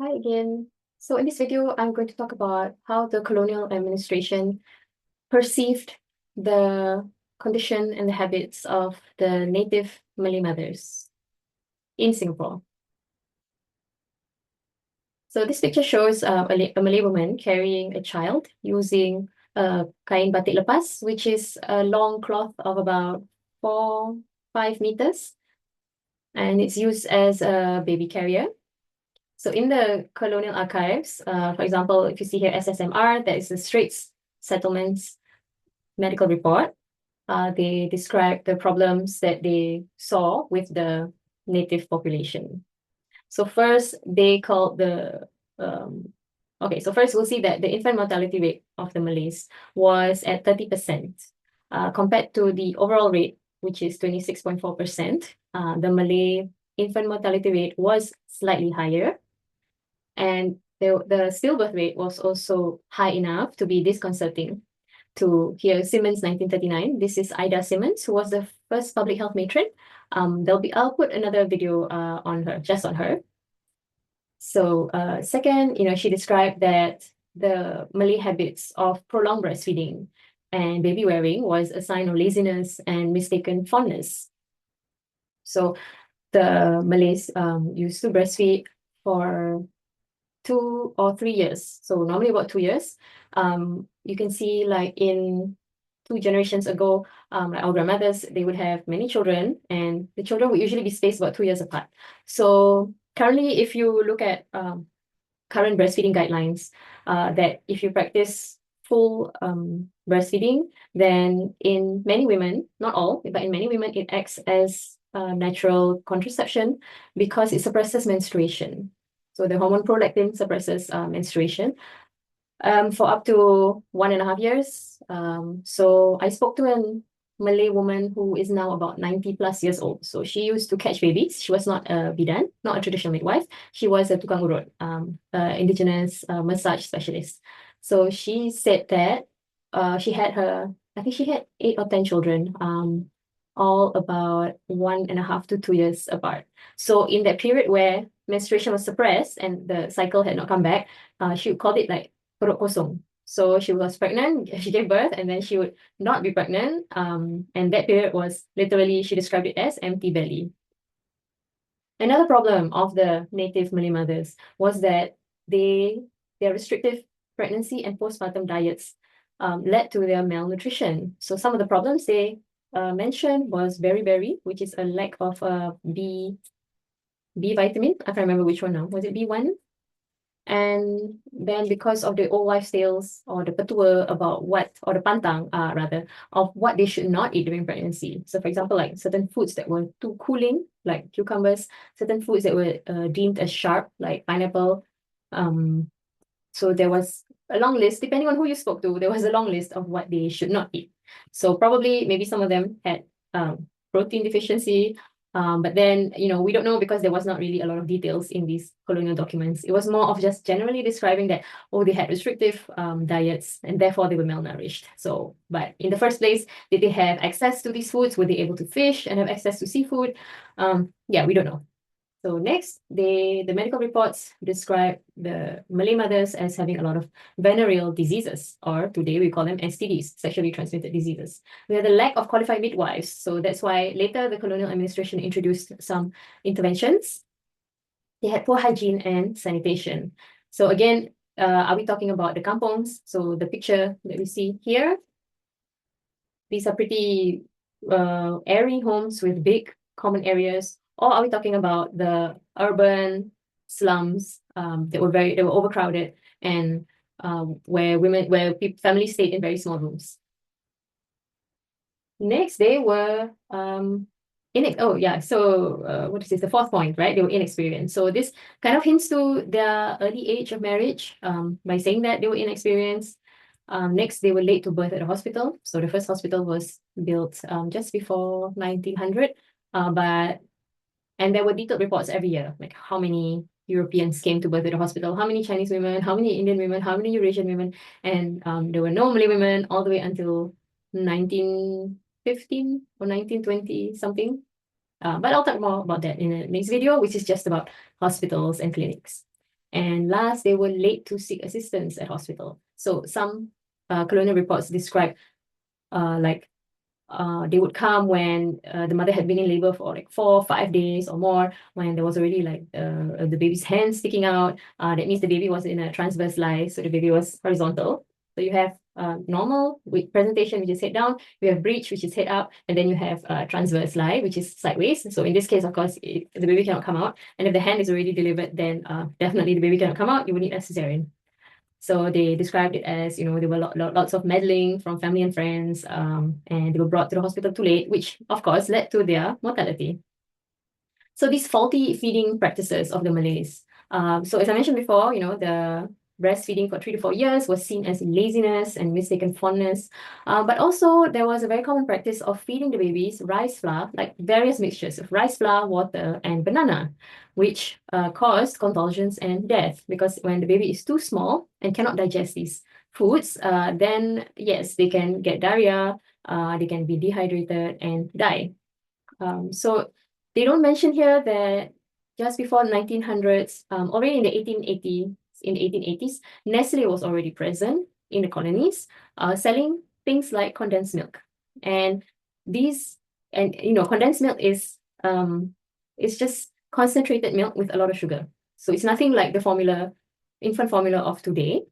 Hi again. So in this video, I'm going to talk about how the colonial administration perceived the condition and the habits of the native Malay mothers in Singapore. So this picture shows a Malay woman carrying a child using a kain batik lepas, which is a long cloth of about 4-5 meters, and it's used as a baby carrier. So in the colonial archives, for example, if you see here SSMR, that is the Straits Settlements medical report. They describe the problems that they saw with the native population. So first, they called so first we'll see that the infant mortality rate of the Malays was at 30%, compared to the overall rate, which is 26.4%. The Malay infant mortality rate was slightly higher. And the stillbirth rate was also high enough to be disconcerting. To hear Simmons 1939. This is Ida Simmons, who was the first public health matron. I'll put another video on her, just on her. So second, she described that the Malay habits of prolonged breastfeeding and baby wearing was a sign of laziness and mistaken fondness. So the Malays used to breastfeed for 2 or 3 years. So normally about 2 years. You can see like in 2 generations ago, like our grandmothers, they would have many children, and the children would usually be spaced about 2 years apart. So currently, if you look at current breastfeeding guidelines, that if you practice full breastfeeding, then in many women, not all, but in many women, it acts as natural contraception because it suppresses menstruation. So the hormone prolactin suppresses menstruation for up to 1.5 years. So I spoke to a Malay woman who is now about 90 plus years old. So she used to catch babies. She was not a bidan, not a traditional midwife. She was a tukang urut, indigenous massage specialist. So she said that I think she had 8 or 10 children, all about 1.5 to 2 years apart. So in that period where menstruation was suppressed and the cycle had not come back, she would call it like perut kosong. So she was pregnant, she gave birth, and then she would not be pregnant. And that period was literally, she described it as empty belly. Another problem of the native Malay mothers was that their restrictive pregnancy and postpartum diets led to their malnutrition. So some of the problems they mentioned was beriberi, which is a lack of B vitamin. I can't remember which one now. Was it B1? And then because of the old wives' tales or the petua about or the pantang, rather, of what they should not eat during pregnancy. So for example, like certain foods that were too cooling, like cucumbers, certain foods that were deemed as sharp, like pineapple. So there was a long list, depending on who you spoke to, there was a long list of what they should not eat. So probably maybe some of them had protein deficiency, but then, we don't know because there was not really a lot of details in these colonial documents. It was more of just generally describing that, they had restrictive diets and therefore they were malnourished. So, but in the first place, did they have access to these foods? Were they able to fish and have access to seafood? Yeah, we don't know. So next, the medical reports describe the Malay mothers as having a lot of venereal diseases, or today we call them STDs, sexually transmitted diseases. We had a lack of qualified midwives, so that's why later the colonial administration introduced some interventions. They had poor hygiene and sanitation. So again, are we talking about the kampongs? So the picture that we see here, these are pretty airy homes with big common areas. Or are we talking about the urban slums that were overcrowded and where families stayed in very small rooms? Next, they were what is this? The fourth point, right? They were inexperienced. So this kind of hints to their early age of marriage by saying that they were inexperienced. Next, they were late to birth at the hospital. So the first hospital was built just before 1900. And there were detailed reports every year, like how many Europeans came to birth at the hospital, how many Chinese women, how many Indian women, how many Eurasian women, and there were no Malay women all the way until 1915 or 1920 something. But I'll talk more about that in the next video, which is just about hospitals and clinics. And last, they were late to seek assistance at hospital. So some colonial reports describe like they would come when the mother had been in labor for like 4 or 5 days or more, when there was already like the baby's hand sticking out. That means the baby was in a transverse lie, so the baby was horizontal. So you have normal with presentation, which is head down. You have breech, which is head up, and then you have transverse lie, which is sideways. So in this case, of course, the baby cannot come out. And if the hand is already delivered, then definitely the baby cannot come out. You will need a cesarean. So they described it as, you know, there were lots of meddling from family and friends, and they were brought to the hospital too late, which of course led to their mortality. So these faulty feeding practices of the Malays. So as I mentioned before, you know, the breastfeeding for 3 to 4 years was seen as laziness and mistaken fondness. But also there was a very common practice of feeding the babies rice flour, like various mixtures of rice flour, water, and banana, which caused convulsions and death, because when the baby is too small and cannot digest these foods, then yes, they can get diarrhea, they can be dehydrated and die. So they don't mention here that just before 1900s, already in the 1880s, Nestle was already present in the colonies, selling things like condensed milk. And condensed milk is it's just concentrated milk with a lot of sugar. So it's nothing like the infant formula of today,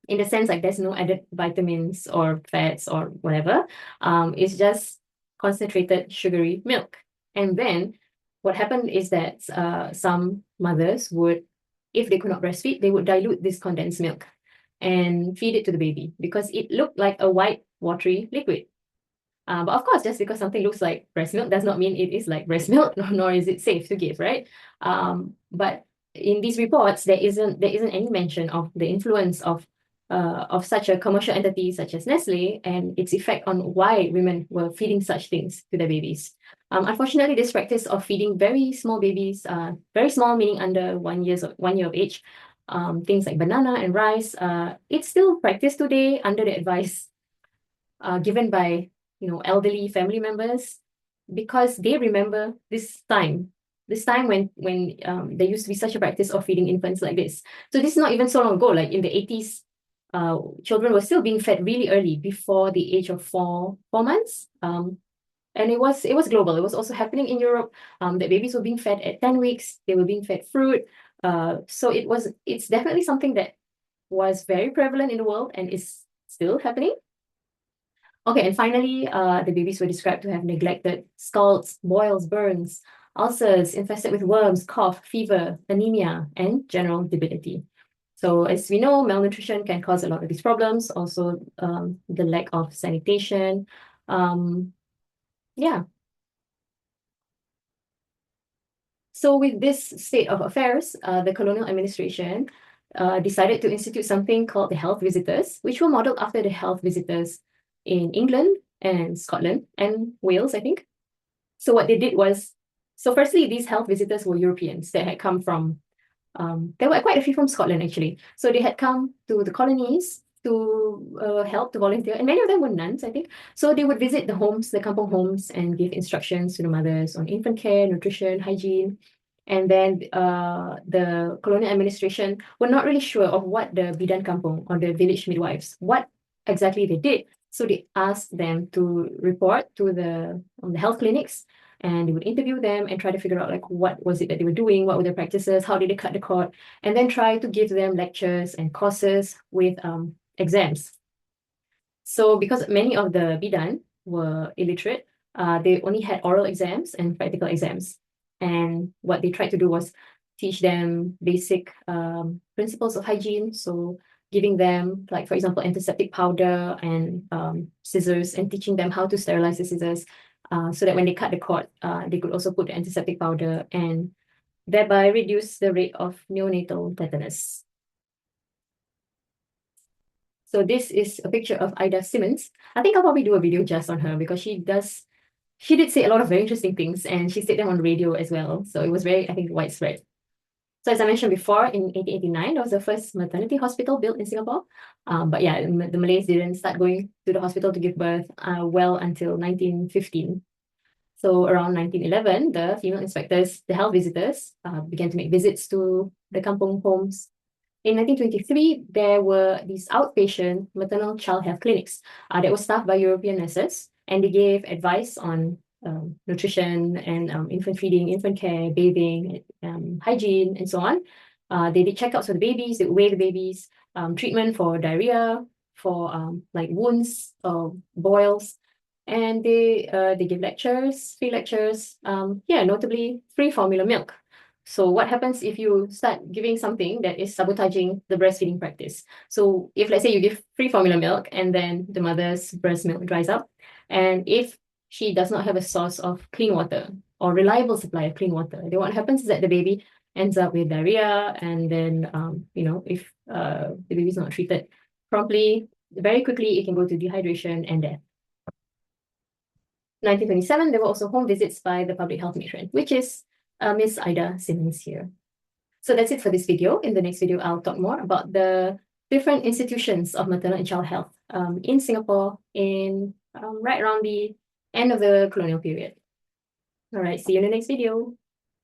in the sense like there's no added vitamins or fats or whatever. It's just concentrated sugary milk. And then what happened is that some mothers would, if they could not breastfeed, they would dilute this condensed milk and feed it to the baby, because it looked like a white watery liquid. But of course, just because something looks like breast milk does not mean it is like breast milk, nor is it safe to give, right? But in these reports, there isn't any mention of the influence of such a commercial entity such as Nestle and its effect on why women were feeding such things to their babies. Unfortunately, this practice of feeding very small babies, very small meaning under 1 year of age, things like banana and rice, it's still practiced today under the advice given by, you know, elderly family members, because they remember this time when there used to be such a practice of feeding infants like this. So this is not even so long ago, like in the 80s, children were still being fed really early, before the age of 4 months. And it was global. It was also happening in Europe, that babies were being fed at 10 weeks. They were being fed fruit. So it's definitely something that was very prevalent in the world and is still happening. Okay, and finally, the babies were described to have neglected scalds, boils, burns, ulcers, infested with worms, cough, fever, anemia, and general debility. So as we know, malnutrition can cause a lot of these problems. Also, the lack of sanitation. Yeah. So with this state of affairs, the colonial administration decided to institute something called the health visitors, which were modeled after the health visitors in England and Scotland and Wales, I think. So what they did was, so firstly, these health visitors were Europeans that had come from, there were quite a few from Scotland actually. So they had come to the colonies to help, to volunteer, and many of them were nuns, I think. So they would visit the homes, the kampong homes, and give instructions to the mothers on infant care, nutrition, hygiene. And then the colonial administration were not really sure of what the bidan kampung, or the village midwives, what exactly they did. So they asked them to report to the health clinics, and they would interview them and try to figure out like what was it that they were doing, what were their practices, how did they cut the cord, and then try to give them lectures and courses with exams. So because many of the bidan were illiterate, they only had oral exams and practical exams. And what they tried to do was teach them basic principles of hygiene. So giving them, like, for example, antiseptic powder and scissors, and teaching them how to sterilize the scissors, so that when they cut the cord, they could also put the antiseptic powder and thereby reduce the rate of neonatal tetanus. So this is a picture of Ida Simmons. I think I'll probably do a video just on her, because she did say a lot of very interesting things, and she said them on radio as well. So it was very, I think, widespread. So as I mentioned before, in 1889, there was the first maternity hospital built in Singapore. But yeah, the Malays didn't start going to the hospital to give birth well until 1915. So around 1911, the female inspectors, the health visitors, began to make visits to the kampung homes. In 1923, there were these outpatient maternal child health clinics that were staffed by European nurses, and they gave advice on nutrition and infant feeding, infant care, bathing, hygiene, and so on. They did checkups for the babies, they would weigh the babies, treatment for diarrhea, for like wounds or boils, and they give lectures, free lectures, notably free formula milk. So what happens if you start giving something that is sabotaging the breastfeeding practice? So if let's say you give free formula milk and then the mother's breast milk dries up, and if she does not have a source of clean water or reliable supply of clean water, then what happens is that the baby ends up with diarrhea, and then if the baby is not treated promptly, very quickly it can go to dehydration and death. 1927, there were also home visits by the public health matron, which is Miss Ida Simmons here. So that's it for this video. In the next video, I'll talk more about the different institutions of maternal and child health in Singapore in right around the end of the colonial period. All right, see you in the next video.